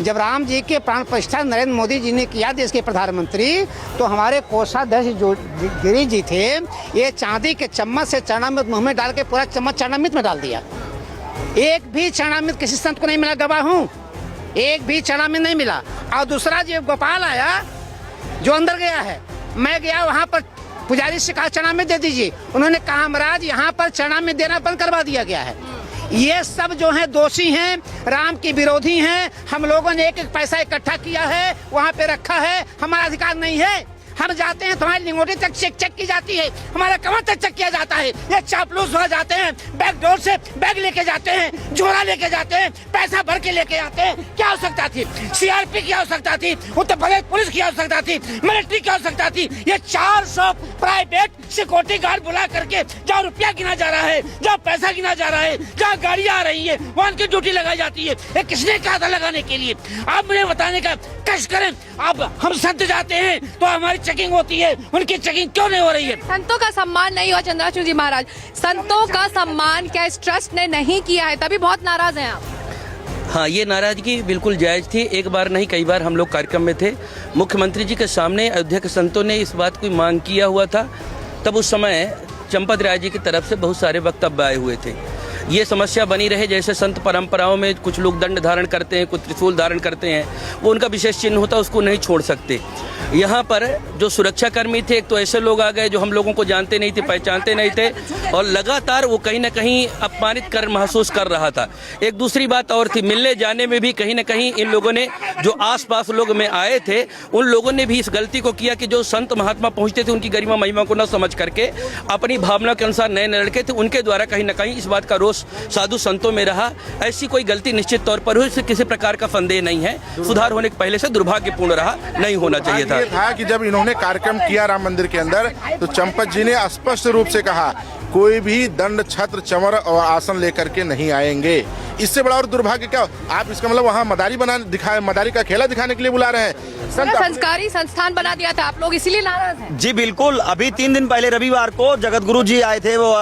जब राम जी के प्राण प्रतिष्ठा नरेंद्र मोदी जी ने किया देश के प्रधानमंत्री, तो हमारे कोषाध्यक्ष जो गिरी जी थे, ये चांदी के चम्मच से चरणामृत मुंह में डाल के पूरा चम्मच चरणामृत में डाल दिया। एक भी चरणामृत किसी संत को नहीं मिला, गवाह हूँ, एक भी चरणामृत नहीं मिला। और दूसरा जो गोपाल आया जो अंदर गया है, मैं गया वहाँ पर पुजारी से कहा चरणामृत दे दीजिए, उन्होंने कहा महाराज यहाँ पर चरणामृत देना बंद करवा दिया गया है। ये सब जो है दोषी हैं, राम की विरोधी हैं। हम लोगों ने एक एक पैसा इकट्ठा किया है, वहाँ पे रखा है, हमारा अधिकार नहीं है। हम जाते हैं तो हमारी लिंगोटी तक चेक की जाती है, हमारा कमर तक चेक किया जाता है। ये चापलूस वहाँ जाते हैं, बैक डोर से बैग लेके जाते हैं, झोला लेके जाते हैं, पैसा भर के लेके आते हैं। क्या आवश्यकता थी? सीआरपी की आवश्यकता थी, उत्तर प्रदेश पुलिस की आवश्यकता थी, मिलिट्री की आवश्यकता थी। ये 400 प्राइवेट सिक्योरिटी गार्ड बुला करके जहाँ रुपया गिना जा रहा है, जहाँ पैसा गिना जा रहा है, जहाँ गाड़ियाँ आ रही है, वहाँ उनकी ड्यूटी लगाई जाती है। ये किसने कहा था लगाने के लिए? आप मुझे बताने का कष्ट करें। अब हम संत जाते हैं तो हमारी चेकिंग होती है, उनकी चेकिंग क्यों नहीं हो रही है? संतों का सम्मान नहीं हुआ चंद्राचूड़ जी महाराज, संतों का सम्मान क्या इस ट्रस्ट ने नहीं किया है, तभी बहुत नाराज हैं आप? हाँ, ये नाराजगी बिल्कुल जायज़ थी। एक बार नहीं कई बार हम लोग कार्यक्रम में थे, मुख्यमंत्री जी के सामने अयोध्या के संतों ने इस बात की मांग किया हुआ था। तब उस समय चंपत राय जी की तरफ से बहुत सारे वक्तव्य आए हुए थे। ये समस्या बनी रहे, जैसे संत परंपराओं में कुछ लोग दंड धारण करते हैं, कुछ त्रिशूल धारण करते हैं, वो उनका विशेष चिन्ह होता है, उसको नहीं छोड़ सकते। यहाँ पर जो सुरक्षाकर्मी थे, एक तो ऐसे लोग आ गए जो हम लोगों को जानते नहीं थे, पहचानते नहीं थे, और लगातार वो कहीं ना कहीं अपमानित कर महसूस कर रहा था। एक दूसरी बात और थी, मिलने जाने में भी कहीं ना कहीं इन लोगों ने, जो आसपास लोग में आए थे, उन लोगों ने भी इस गलती को किया कि जो संत महात्मा पहुँचते थे उनकी गरिमा महिमा को न समझ करके अपनी भावना के अनुसार नए नए लड़के थे, उनके द्वारा कहीं ना कहीं इस बात का रोष साधु संतों में रहा। ऐसी कोई गलती निश्चित तौर पर हुई, इससे किसी प्रकार का संदेह नहीं है। सुधार होने के पहले से दुर्भाग्यपूर्ण रहा, नहीं होना चाहिए था। ये था कि जब इन्होंने कार्यक्रम किया राम मंदिर के अंदर, तो चंपत जी ने स्पष्ट रूप से कहा कोई भी दंड छत्र चमर और आसन लेकर के नहीं आएंगे। इससे बड़ा और दुर्भाग्य क्या? आप इसका मतलब वहाँ मदारी का खेला दिखाने के लिए बुला रहे हैं। संस्कारी संस्थान बना दिया था आप लोग, इसीलिए नाराज हैं? जी बिल्कुल। अभी 3 दिन पहले रविवार को जगत गुरु जी आए थे, वो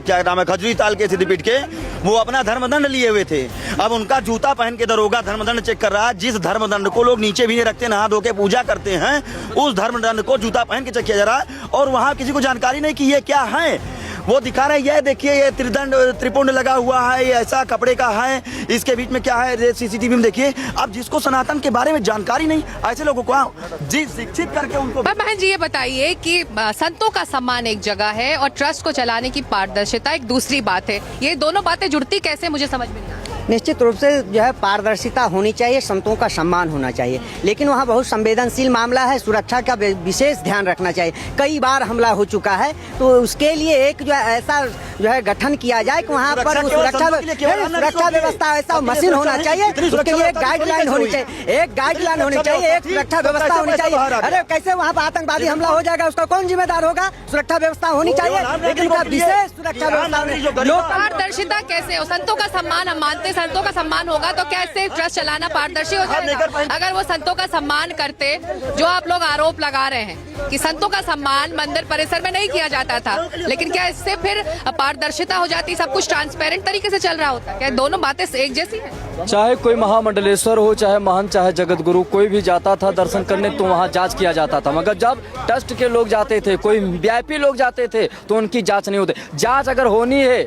क्या नाम है, खजूरी ताल के सिद्धपीठ के, वो अपना धर्मदंड लिए हुए थे। अब उनका जूता पहन के दरोगा धर्मदंड चेक कर रहा है। जिस धर्मदंड को लोग नीचे भी नहीं रखते, नहा धो के पूजा करते हैं, उस धर्मदंड को जूता पहन के चेक किया जा रहा है। और वहाँ किसी को जानकारी नहीं कि ये क्या है। वो दिखा रहे हैं, ये देखिए, ये त्रिपुंड लगा हुआ है, ये ऐसा कपड़े का है, इसके बीच में क्या है, सीसीटीवी में देखिए। अब जिसको सनातन के बारे में जानकारी नहीं, ऐसे लोगों को जी शिक्षित करके उनको। बहन जी, ये बताइए कि संतों का सम्मान एक जगह है और ट्रस्ट को चलाने की पारदर्शिता एक दूसरी बात है, ये दोनों बातें जुड़ती कैसे, मुझे समझ में नहीं आता। निश्चित रूप से जो है पारदर्शिता होनी चाहिए, संतों का सम्मान होना चाहिए, लेकिन वहाँ बहुत संवेदनशील मामला है, सुरक्षा का विशेष ध्यान रखना चाहिए। कई बार हमला हो चुका है, तो उसके लिए एक जो है ऐसा जो है गठन किया जाए कि वहाँ पर सुरक्षा व्यवस्था ऐसा मशीन होना चाहिए, उसके लिए एक गाइडलाइन होनी चाहिए, एक गाइडलाइन होनी चाहिए, एक सुरक्षा व्यवस्था होनी चाहिए। अरे कैसे वहाँ पर आतंकवादी हमला हो जाएगा, उसका कौन जिम्मेदार होगा? सुरक्षा व्यवस्था होनी चाहिए, लेकिन उसका विशेष सुरक्षा व्यवस्था। पारदर्शिता कैसे हो? संतों का सम्मान हम मानते, संतों का सम्मान होगा तो क्या इससे ट्रस्ट चलाना पारदर्शी हो जाएगा? अगर वो संतों का सम्मान करते, जो आप लोग आरोप लगा रहे हैं कि संतों का सम्मान मंदिर परिसर में नहीं किया जाता था, लेकिन क्या इससे फिर पारदर्शिता हो जाती, सब कुछ ट्रांसपेरेंट तरीके से चल रहा होता? क्या दोनों बातें एक जैसी है? चाहे कोई महामंडलेश्वर हो, चाहे महंत, चाहे जगत गुरु, कोई भी जाता था दर्शन करने तो वहाँ जांच किया जाता था। मगर जब ट्रस्ट के लोग जाते थे, कोई वीआईपी लोग जाते थे, तो उनकी जांच नहीं होती। जांच अगर होनी है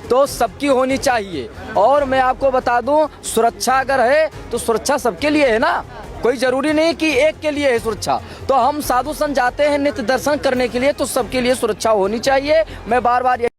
तो सबकी होनी चाहिए। और मैं आपको बता दूं, सुरक्षा अगर है तो सुरक्षा सबके लिए है ना, कोई जरूरी नहीं कि एक के लिए है सुरक्षा। तो हम साधु संत जाते हैं नित्य दर्शन करने के लिए, तो सबके लिए सुरक्षा होनी चाहिए। मैं बार बार